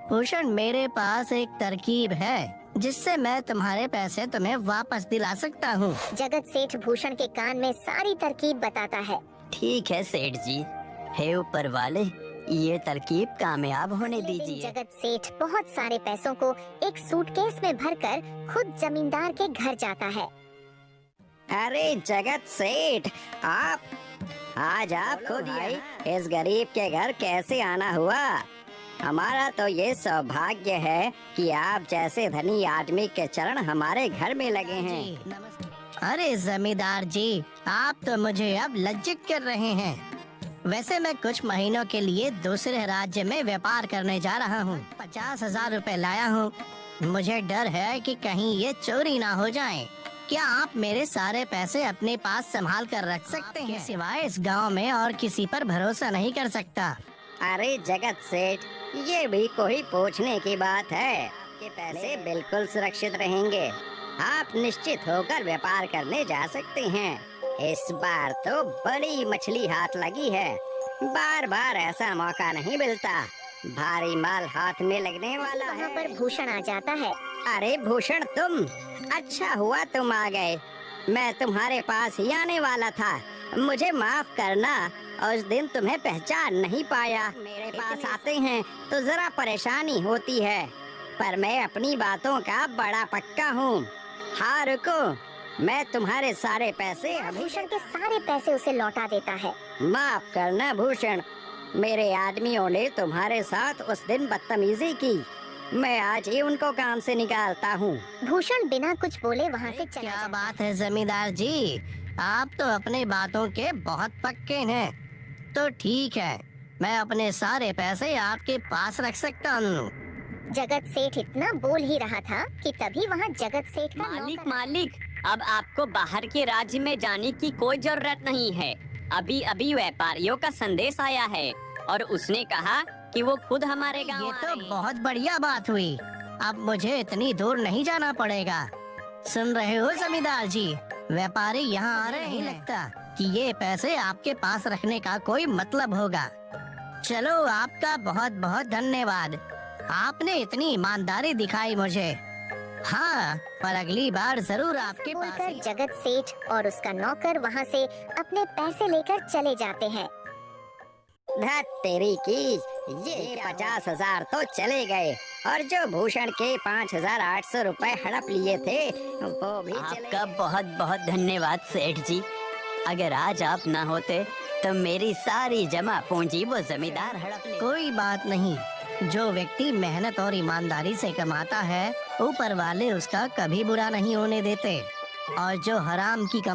भूषण, मेरे पास एक तरकीब है जिससे मैं तुम्हारे पैसे तुम्हें वापस दिला सकता हूँ। जगत सेठ भूषण के कान में सारी तरकीब बताता है। ठीक है सेठ जी, हे ऊपर वाले, ये तरकीब कामयाब होने दीजिए। जगत सेठ बहुत सारे पैसों को एक सूटकेस में भरकर खुद जमींदार के घर जाता है। अरे जगत सेठ, आप आज आपको भाई इस गरीब के घर कैसे आना हुआ? हमारा तो ये सौभाग्य है कि आप जैसे धनी आदमी के चरण हमारे घर में लगे हैं। अरे जमींदार जी, आप तो मुझे अब लज्जित कर रहे हैं। वैसे मैं कुछ महीनों के लिए दूसरे राज्य में व्यापार करने जा रहा हूँ। 50,000 रुपए लाया हूँ। मुझे डर है कि कहीं ये चोरी ना हो जाए। क्या आप मेरे सारे पैसे अपने पास संभाल कर रख सकते हैं? सिवाय इस गांव में और किसी पर भरोसा नहीं कर सकता। अरे जगत सेठ, ये भी कोई पूछने की बात है? आपके पैसे बिल्कुल सुरक्षित रहेंगे। आप निश्चित होकर व्यापार करने जा सकते हैं। इस बार तो बड़ी मछली हाथ लगी है। बार बार ऐसा मौका नहीं मिलता। भारी माल हाथ में लगने वाला है। वहाँ पर भूषण आ जाता है। अरे भूषण, तुम? अच्छा हुआ तुम आ गए। मैं तुम्हारे पास ही आने वाला था। मुझे माफ करना, उस दिन तुम्हें पहचान नहीं पाया। मेरे पास आते हैं तो जरा परेशानी होती है, पर मैं अपनी बातों का बड़ा पक्का हूँ। हाँ रुको, मैं तुम्हारे सारे पैसे भूषण के सारे पैसे उसे लौटा देता है। माफ करना भूषण, मेरे आदमियों ने तुम्हारे साथ उस दिन बदतमीजी की। मैं आज ही उनको काम से निकालता हूँ। भूषण बिना कुछ बोले वहाँ से चला क्या जाता बात है जमींदार जी, आप तो अपने बातों के बहुत पक्के हैं। तो ठीक है, मैं अपने सारे पैसे आपके पास रख सकता हूँ। जगत सेठ इतना बोल ही रहा था कि तभी वहाँ जगत सेठ का मालिक नौकर- मालिक, अब आपको बाहर के राज्य में जाने की कोई जरूरत नहीं है। अभी अभी व्यापारियों का संदेश आया है और उसने कहा कि वो खुद हमारे गांव ये आ तो रहे हैं। बहुत बढ़िया बात हुई। अब मुझे इतनी दूर नहीं जाना पड़ेगा। सुन रहे हो जमींदार जी, व्यापारी यहाँ आ रहे हैं। नहीं लगता कि ये पैसे आपके पास रखने का कोई मतलब होगा। चलो, आपका बहुत बहुत धन्यवाद। आपने इतनी ईमानदारी दिखाई मुझे। हाँ, पर अगली बार जरूर आपके पास बोलकर ही- जगत सेठ और उसका नौकर वहाँ से अपने पैसे लेकर चले जाते हैं। धत तेरी की, ये 50,000 तो चले गए और जो भूषण के 5,800 रुपए हड़प लिए थे वो भी चले आपका गए। बहुत बहुत धन्यवाद सेठ जी। अगर आज आप ना होते तो मेरी सारी जमा पूंजी वो जमींदार हड़प ले। कोई बात नहीं। जो व्यक्ति मेहनत और ईमानदारी से कमाता है, ऊपर वाले उसका कभी बुरा नहीं होने देते। और जो हराम की कमाई